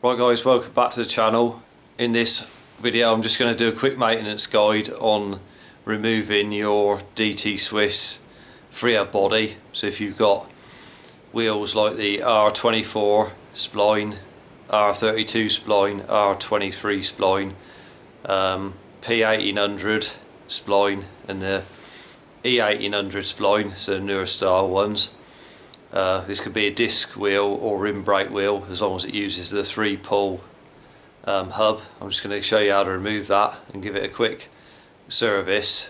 Right guys, welcome back to the channel. In this video I'm just going to do a quick maintenance guide on removing your DT Swiss Freehub body. So if you've got wheels like the R24 spline, R32 spline, R23 spline, P1800 spline and the E1800 spline, so newer style ones. This could be a disc wheel or rim brake wheel as long as it uses the 3-pull hub. I'm just going to show you how to remove that and give it a quick service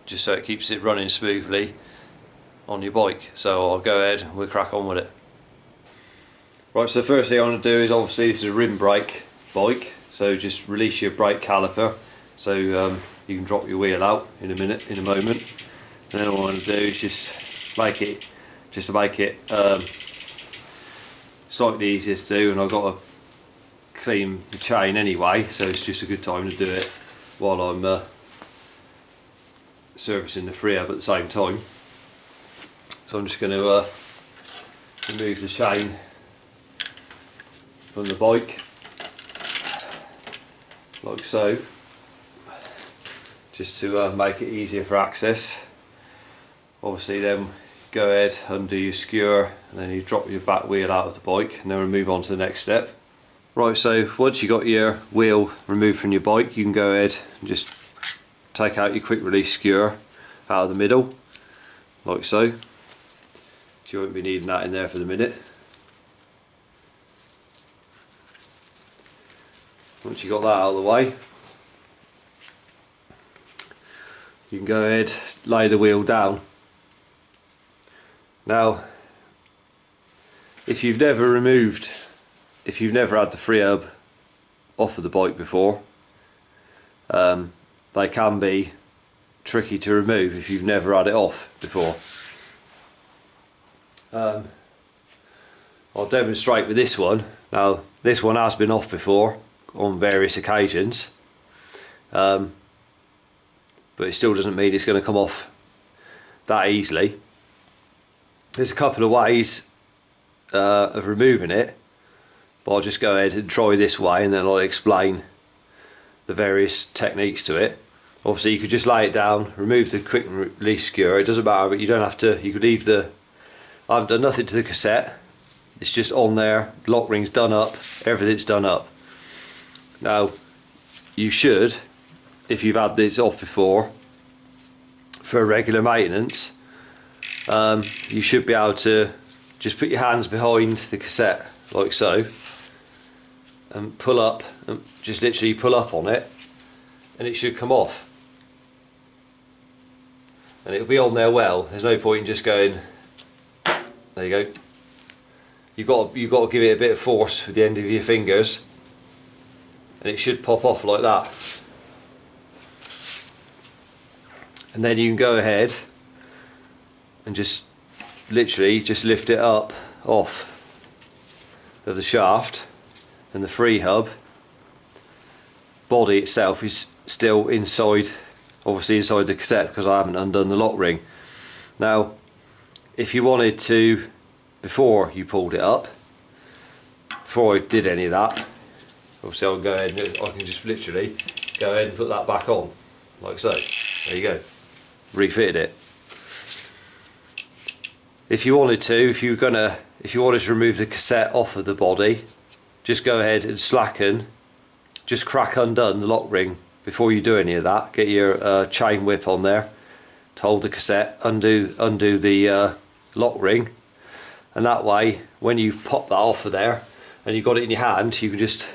just so it keeps it running smoothly on your bike. So I'll go ahead and we'll crack on with it. Right, so the first thing I want to do is, obviously this is a rim brake bike, so just release your brake caliper so you can drop your wheel out in a moment. And then all I want to do is just make it slightly easier to do, and I've got to clean the chain anyway, so it's just a good time to do it while I'm servicing the Freehub at the same time. So I'm just going to remove the chain from the bike like so, just to make it easier for access. Obviously then go ahead, undo your skewer, and then you drop your back wheel out of the bike, and then we'll move on to the next step. Right, so once you got your wheel removed from your bike, you can go ahead and just take out your quick release skewer out of the middle like so. You won't be needing that in there for the minute. Once you got that out of the way, you can go ahead, lay the wheel down. Now, if you've never had the Freehub off of the bike before, they can be tricky to remove if you've never had it off before. I'll demonstrate with this one. Now, this one has been off before on various occasions, but it still doesn't mean it's going to come off that easily. There's a couple of ways of removing it, but I'll just go ahead and try this way, and then I'll explain the various techniques to it. Obviously you could just lay it down, remove the quick release skewer, it doesn't matter, but you don't have to. You could leave the, I haven't done nothing to the cassette, it's just on there, the lock ring's done up, everything's done up. Now you should, if you've had this off before for regular maintenance, you should be able to just put your hands behind the cassette like so and pull up, and just literally pull up on it, and it should come off, and it'll be on there well. There's no point in just going, there you go. You've got to give it a bit of force with the end of your fingers, and it should pop off like that. And then you can go ahead and just literally just lift it up off of the shaft, and the Freehub body itself is still inside, obviously inside the cassette, because I haven't undone the lock ring. Now if you wanted to, before you pulled it up, before I did any of that, obviously I'll go ahead and I can just literally go ahead and put that back on like so. There you go, refitted it. If you wanted to, if you wanted to remove the cassette off of the body, just go ahead and slacken, just crack undone the lock ring before you do any of that. Get your chain whip on there to hold the cassette, undo the lock ring, and that way when you pop that off of there and you've got it in your hand, you can just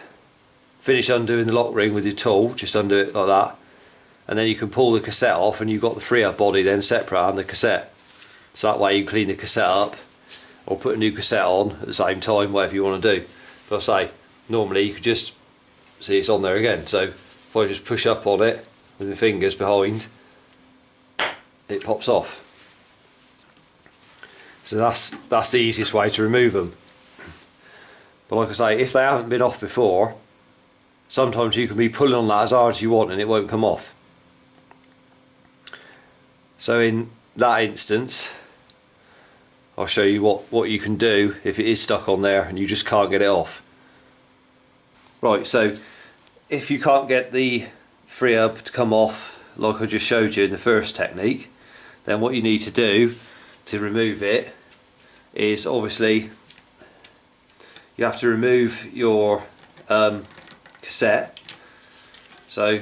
finish undoing the lock ring with your tool, just undo it like that, and then you can pull the cassette off, and you've got the Freehub body then separate and the cassette. So that way you can clean the cassette up or put a new cassette on at the same time, whatever you want to do. But I say, normally you could just see it's on there again. So if I just push up on it with my fingers behind, it pops off. So that's the easiest way to remove them. But like I say, if they haven't been off before, sometimes you can be pulling on that as hard as you want and it won't come off. So in that instance, I'll show you what you can do if it is stuck on there and you just can't get it off. Right, so if you can't get the Freehub to come off like I just showed you in the first technique, then what you need to do to remove it is obviously you have to remove your cassette. So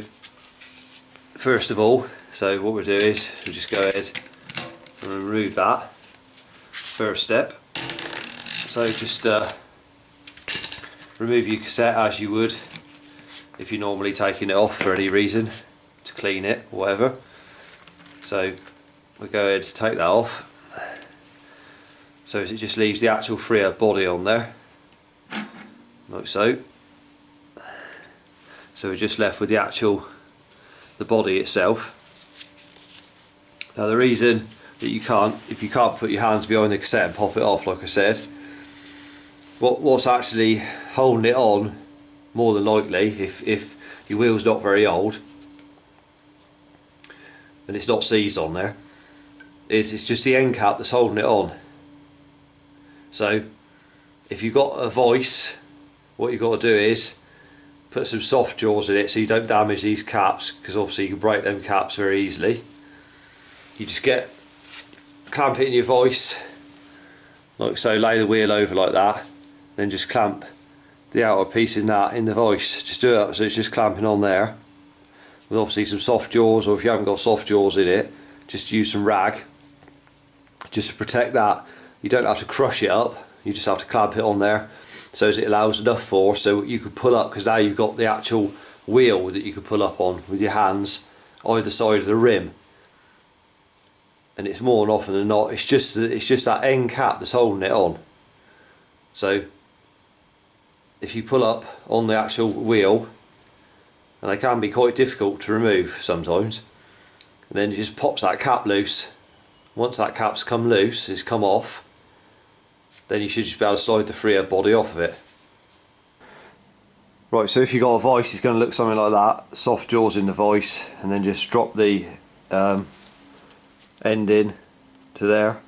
first of all, so what we'll do is we'll just go ahead and remove that first step. So just remove your cassette as you would if you're normally taking it off for any reason, to clean it or whatever. So we'll go ahead to take that off. So it just leaves the actual Freehub body on there, like so. So we're just left with the body itself. Now the reason that if you can't put your hands behind the cassette and pop it off, like I said, what's actually holding it on, more than likely, if your wheel's not very old and it's not seized on there, it's just the end cap that's holding it on. So if you've got a vice, what you've got to do is put some soft jaws in it so you don't damage these caps, because obviously you can break them caps very easily. You just clamp it in your vice like so, lay the wheel over like that, then just clamp the outer piece in the vice. Just do it so it's just clamping on there with obviously some soft jaws, or if you haven't got soft jaws in it, just use some rag just to protect that. You don't have to crush it up, you just have to clamp it on there so as it allows enough force so you could pull up, because now you've got the actual wheel that you could pull up on with your hands either side of the rim. And it's more often than not, it's just that end cap that's holding it on. So if you pull up on the actual wheel, and they can be quite difficult to remove sometimes, and then it just pops that cap loose. Once that cap's come loose, it's come off, then you should just be able to slide the Freehub body off of it. Right, so if you've got a vice, it's going to look something like that. Soft jaws in the vice, and then just drop the end in to there,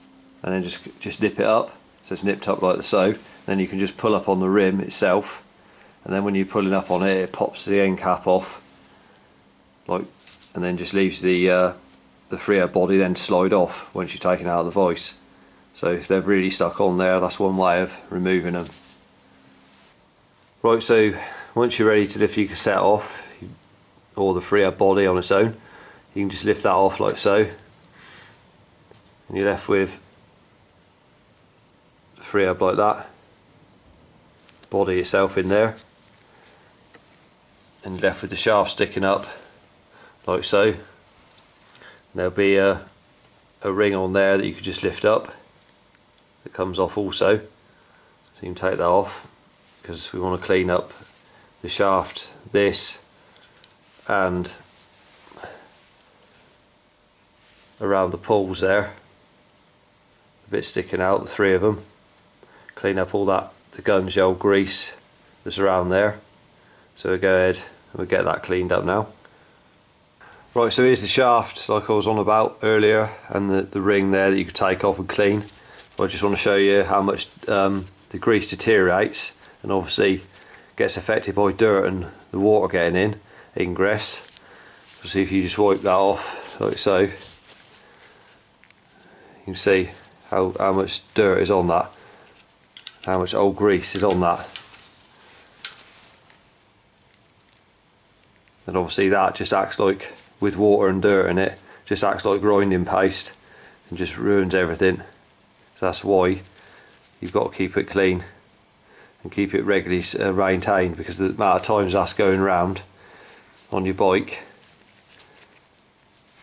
and then just nip it up so it's nipped up like so. Then you can just pull up on the rim itself, and then when you're pulling up on it, it pops the end cap off, like, and then just leaves the Freehub body then to slide off once you're taking it out of the vice. So if they're really stuck on there, that's one way of removing them. Right, so once you're ready to lift your cassette off, or the Freehub body on its own, you can just lift that off like so, and you're left with the Freehub like that, body itself in there, and left with the shaft sticking up like so. And there'll be a ring on there that you could just lift up that comes off also, so you can take that off, because we want to clean up the shaft, this and around the pawls there, a bit sticking out, the three of them. Clean up all that, the gun gel grease that's around there. So we'll go ahead and we'll get that cleaned up now. Right, so here's the shaft like I was on about earlier, and the ring there that you could take off and clean. I just want to show you how much the grease deteriorates and obviously gets affected by dirt and the water getting in, ingress. So see, if you just wipe that off like so, you can see how much dirt is on that, how much old grease is on that. And obviously that just acts like, with water and dirt in it, just acts like grinding paste and just ruins everything. So that's why you've got to keep it clean and keep it regularly maintained, because the amount of times that's going round on your bike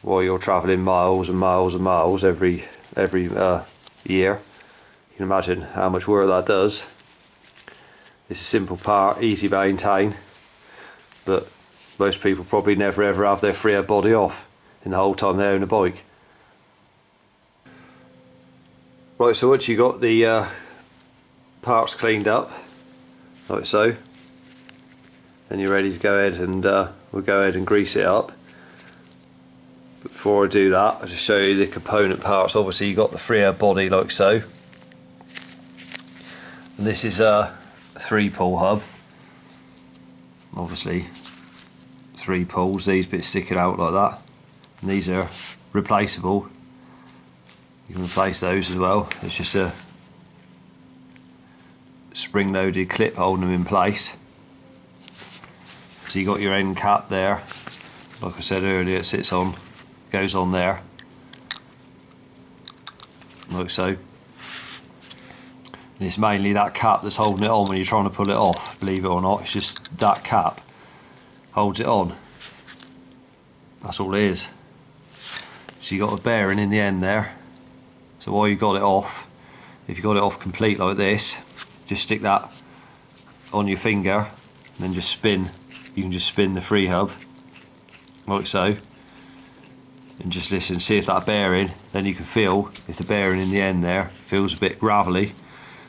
while you're travelling miles and miles and miles every year, you can imagine how much work that does. It's a simple part, easy to maintain, but most people probably never ever have their Freehub body off in the whole time they own a bike. Right, so once you got the parts cleaned up like so, then you're ready to go ahead and we'll go ahead and grease it up. But before I do that, I'll just show you the component parts. Obviously you've got the Freehub body like so, and this is a 3-pull hub, obviously 3 pulls, these bits sticking out like that, and these are replaceable. You can replace those as well. It's just a spring loaded clip holding them in place. So you got your end cap there, like I said earlier, it sits on, goes on there, like so. And it's mainly that cap that's holding it on when you're trying to pull it off, believe it or not. It's just that cap holds it on. That's all it is. So you got a bearing in the end there. So while you got it off, if you got it off complete like this, just stick that on your finger and then just spin. You can just spin the Freehub like so, and just listen, see if that bearing, then you can feel if the bearing in the end there feels a bit gravelly.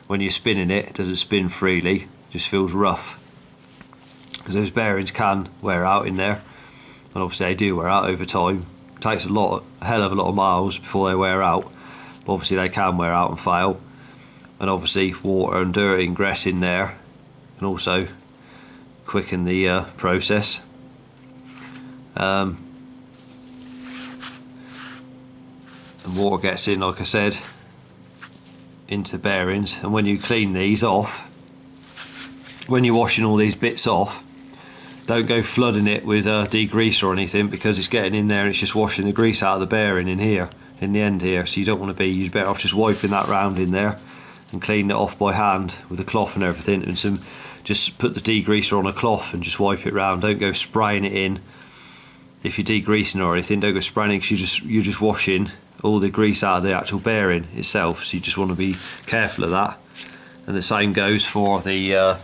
When you're spinning it, it doesn't spin freely, it just feels rough, because those bearings can wear out in there, and obviously they do wear out over time. It takes a hell of a lot of miles before they wear out, but obviously they can wear out and fail, and obviously water and dirt ingress in there and also quicken the process. And water gets in, like I said, into the bearings, and when you clean these off, when you're washing all these bits off, don't go flooding it with degreaser or anything, because it's getting in there and it's just washing the grease out of the bearing in here, in the end here. So you don't want to be, you're better off just wiping that round in there and cleaning it off by hand with a cloth and everything, and just put the degreaser on a cloth and just wipe it round. Don't go spraying it in. If you're degreasing or anything, don't go spraying it, because you're just washing all the grease out of the actual bearing itself. So you just want to be careful of that. And the same goes for the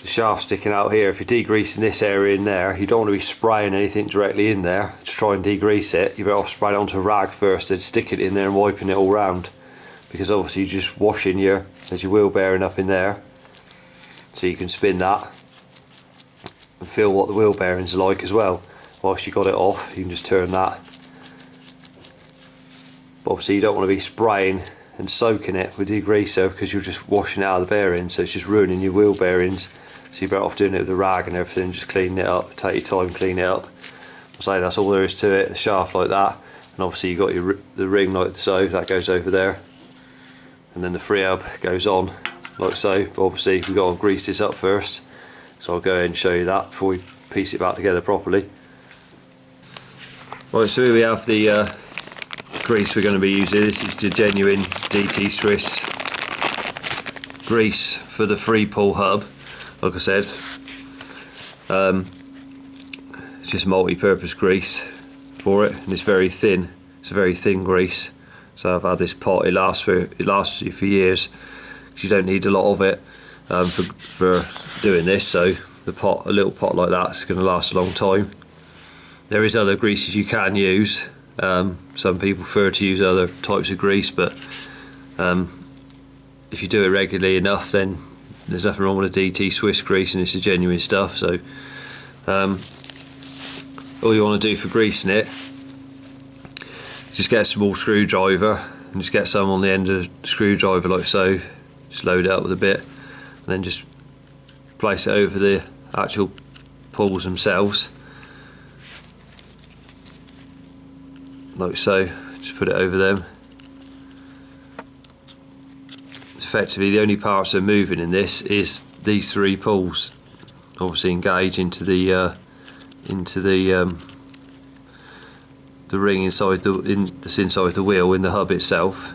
shaft sticking out here. If you're degreasing this area in there, you don't want to be spraying anything directly in there to try and degrease it. You're better off spraying it onto a rag first and stick it in there and wiping it all round, because obviously you're just washing there's your wheel bearing up in there, so you can spin that and feel what the wheel bearings are like as well. Whilst you got it off, you can just turn that. But obviously you don't want to be spraying and soaking it with degreaser, because you're just washing it out of the bearings, so it's just ruining your wheel bearings. So you're better off doing it with a rag and everything, just cleaning it up, take your time, clean it up. I'll say that's all there is to it, the shaft like that, and obviously you've got the ring like so, that goes over there, and then the Freehub goes on like so. But obviously we've got to grease this up first, so I'll go ahead and show you that before we piece it back together properly. Right, so here we have the grease we're going to be using. This is the genuine DT Swiss grease for the free pull hub. Like I said, it's just multi-purpose grease for it, and it's very thin. It's a very thin grease. So I've had this pot, it lasts you for years, because you don't need a lot of it for doing this. So the pot, a little pot like that, is going to last a long time. There is other greases you can use. Some people prefer to use other types of grease, but if you do it regularly enough, then there's nothing wrong with a DT Swiss grease, and it's the genuine stuff. So all you want to do for greasing it, just get a small screwdriver and just get some on the end of the screwdriver like so. Just load it up with a bit, and then just place it over the actual pulls themselves like so. Just put it over them. It's effectively the only parts that are moving in this is these 3 pulls. Obviously engage into the ring inside that's inside the wheel in the hub itself.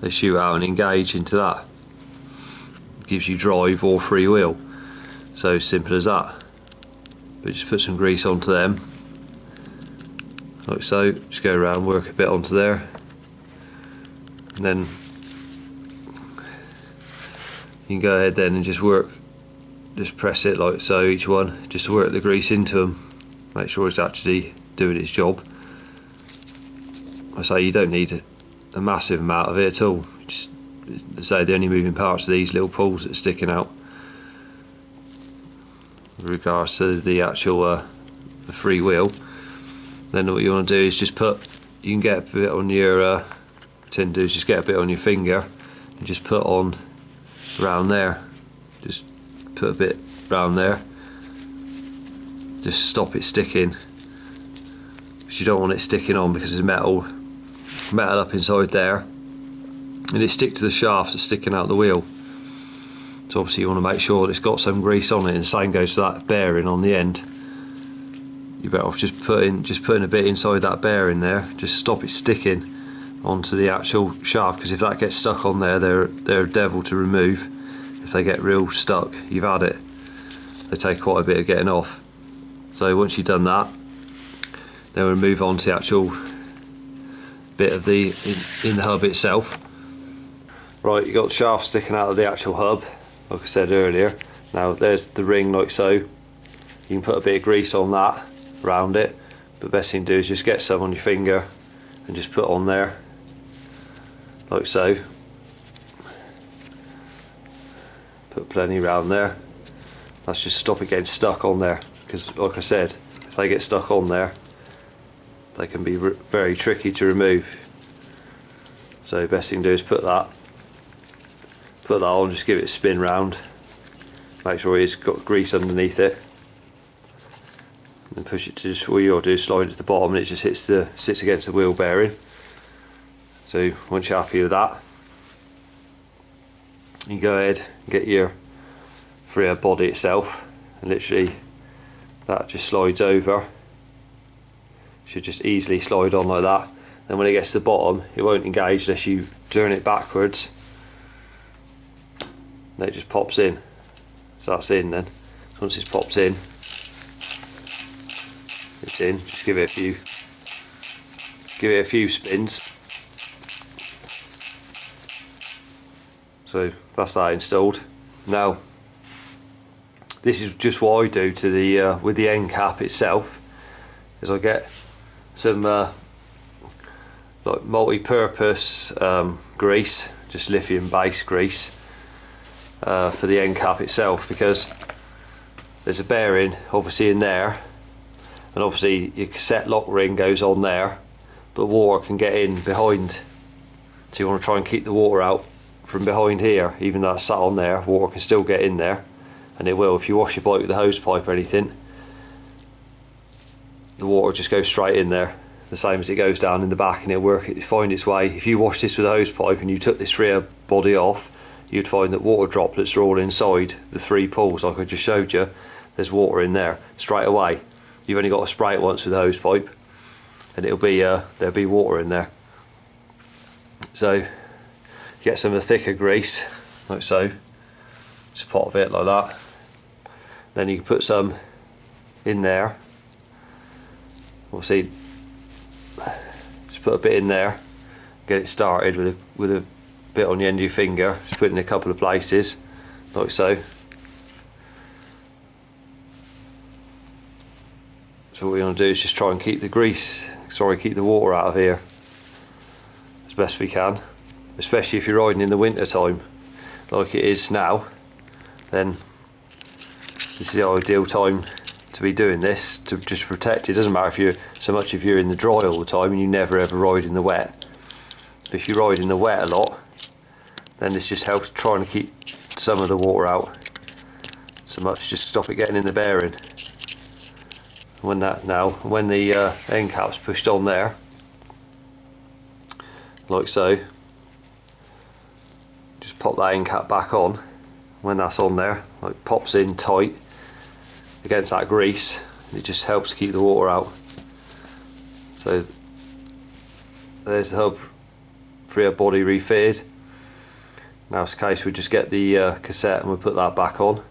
They shoot out and engage into that. It gives you drive or free wheel. So simple as that. But just put some grease onto them like so. Just go around, work a bit onto there, and then you can go ahead then and just press it like so, each one, just to work the grease into them, make sure it's actually doing its job. I say you don't need a massive amount of it at all. Just, I say the only moving parts are these little pulls that are sticking out. With regards to the actual the free wheel, then what you want to do is just you can get a bit on your tend to do is just get a bit on your finger and just put on around there, just put a bit round there, just stop it sticking, because you don't want it sticking on because there's metal up inside there, and it stick to the shaft that's sticking out the wheel. So obviously you want to make sure that it's got some grease on it, and the same goes for that bearing on the end. You better off just putting a bit inside that bearing there, just stop it sticking onto the actual shaft, because if that gets stuck on there, they're a devil to remove. If they get real stuck, you've had it. They take quite a bit of getting off. So once you've done that, then we'll move on to the actual bit of the in the hub itself. Right, you've got the shaft sticking out of the actual hub, like I said earlier. Now there's the ring, like so. You can put a bit of grease on that, around it, but the best thing to do is just get some on your finger and just put on there, like so. Put plenty around there. That's just stop it getting stuck on there, because like I said, if they get stuck on there, they can be very tricky to remove. So the best thing to do is put that on, just give it a spin round, make sure it's got grease underneath it, and push it to just, all you ought to do is slide it to the bottom, and it just sits against the wheel bearing. So once you're happy with that, you go ahead and get your Freehub body itself, and literally that just slides over. Should just easily slide on like that. Then when it gets to the bottom, it won't engage unless you turn it backwards. Then it just pops in. So that's in then. So once it pops in, it's in. Just give it a few spins. So that's that installed. Now this is just what I do to the with the end cap itself, is I get some like multi-purpose grease, just lithium based grease, for the end cap itself, because there's a bearing obviously in there, and obviously your cassette lock ring goes on there, but water can get in behind, so you want to try and keep the water out from behind here. Even though it's sat on there, water can still get in there, and it will. If you wash your bike with a hose pipe or anything, the water just goes straight in there, the same as it goes down in the back, and it'll find its way. If you wash this with a hose pipe and you took this rear body off, you'd find that water droplets are all inside the 3 pulls, like I just showed you. There's water in there straight away. You've only got to spray it once with a hose pipe, and it'll be there'll be water in there. So get some of the thicker grease, like so, just a pot of it like that. Then you can put some in there. Obviously, just put a bit in there, get it started with a bit on the end of your finger. Just put it in a couple of places, like so. So what we want to do is just try and keep the water out of here as best we can, especially if you're riding in the winter time like it is now. Then this is the ideal time to be doing this, to just protect it. It doesn't matter if you're in the dry all the time and you never ever ride in the wet. But if you ride in the wet a lot, then this just helps trying to keep some of the water out so much, just stop it getting in the bearing. When the end cap's pushed on there, like so, just pop that end cap back on. When that's on there, like pops in tight against that grease, it just helps keep the water out. So there's the hub Freehub body refitted. Now it's a case we just get the cassette and we'll put that back on.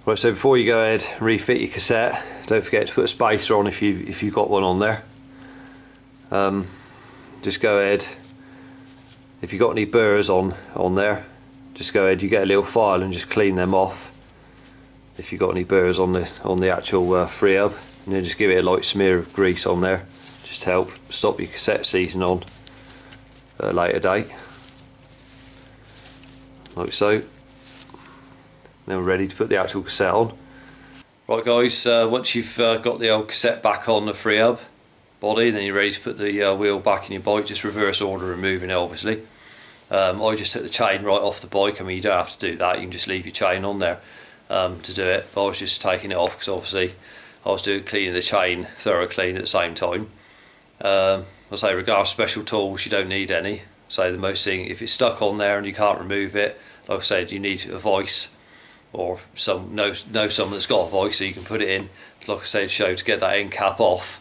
Right, so before you go ahead and refit your cassette, don't forget to put a spacer on if you've got one on there. Just go ahead, if you've got any burrs on there, just go ahead, you get a little file and just clean them off if you've got any burrs on the actual Freehub, and then just give it a light smear of grease on there, just to help stop your cassette seizing on at a later date, like so. Then we're ready to put the actual cassette on. Right guys, once you've got the old cassette back on the Freehub body, then you're ready to put the wheel back in your bike, just reverse order removing it obviously. I just took the chain right off the bike. I mean, you don't have to do that, you can just leave your chain on there to do it, but I was just taking it off because obviously I was doing cleaning the chain, thorough clean at the same time. I say, regarding special tools, you don't need any. So the most thing, if it's stuck on there and you can't remove it, like I said, you need a vice, or know someone that's got a vice so you can put it in, like I said, to get that end cap off,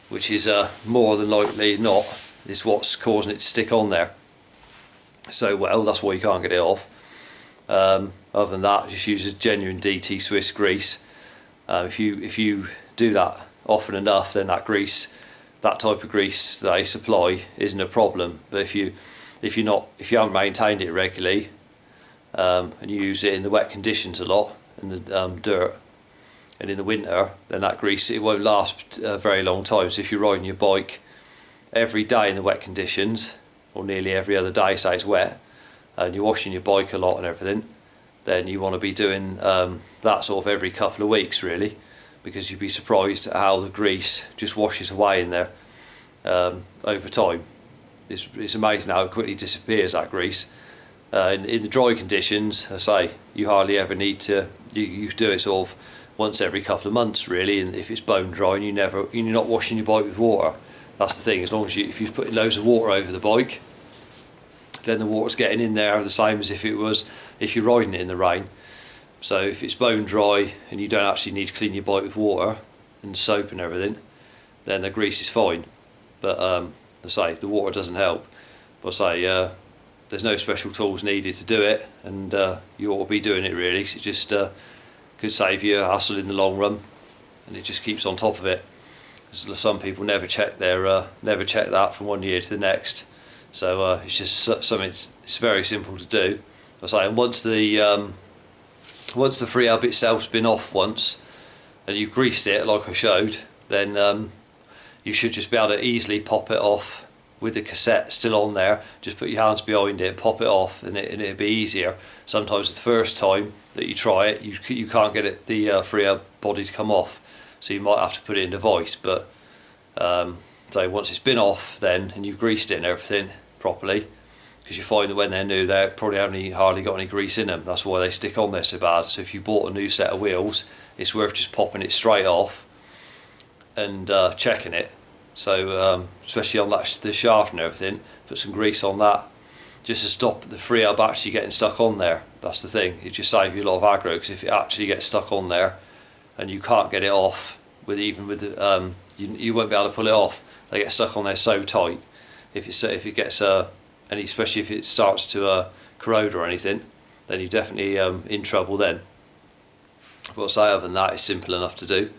which is more than likely not is what's causing it to stick on there so well. That's why you can't get it off. Other than that, just use a genuine DT Swiss grease. If you do that often enough, then that grease, that type of grease that they supply, isn't a problem. But if you haven't maintained it regularly, and you use it in the wet conditions a lot, in the dirt, and in the winter, then that grease, it won't last a very long time. So if you're riding your bike every day in the wet conditions, or nearly every other day, say it's wet, and you're washing your bike a lot and everything, then you want to be doing that sort of every couple of weeks really, because you'd be surprised at how the grease just washes away in there over time. It's amazing how it quickly disappears, that grease. In the dry conditions, I say, you hardly ever need to, you do it sort of once every couple of months really, and if it's bone dry and you're not washing your bike with water, that's the thing. As long as if you're putting loads of water over the bike, then the water's getting in there the same as if you're riding it in the rain. So if it's bone dry and you don't actually need to clean your bike with water and soap and everything, then the grease is fine. But I say, the water doesn't help. But I say, there's no special tools needed to do it, and you ought to be doing it really, because it just could save you a hassle in the long run, and it just keeps on top of it. Some people never check that from one year to the next. So it's just something. It's very simple to do. I say, and once the Freehub itself's been off once, and you've greased it like I showed, then you should just be able to easily pop it off with the cassette still on there. Just put your hands behind it, pop it off, and it'll be easier. Sometimes the first time that you try it, you can't get the Freehub body to come off, so you might have to put it in the vice. But so once it's been off then, and you've greased it and everything properly, because you find that when they're new, they probably hardly got any grease in them. That's why they stick on there so bad. So if you bought a new set of wheels, it's worth just popping it straight off and checking it. So especially on the shaft and everything, put some grease on that just to stop the Freehub actually getting stuck on there. That's the thing. It just saves you a lot of aggro, because if it actually gets stuck on there and you can't get it off you won't be able to pull it off. They get stuck on there so tight. If it gets and especially if it starts to corrode or anything, then you're definitely in trouble then. But I'll say, other than that, it's simple enough to do.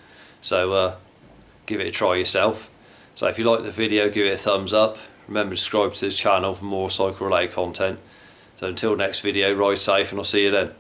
So give it a try yourself. So if you like the video, give it a thumbs up. Remember to subscribe to the channel for more cycle related content. So until next video, ride safe, and I'll see you then.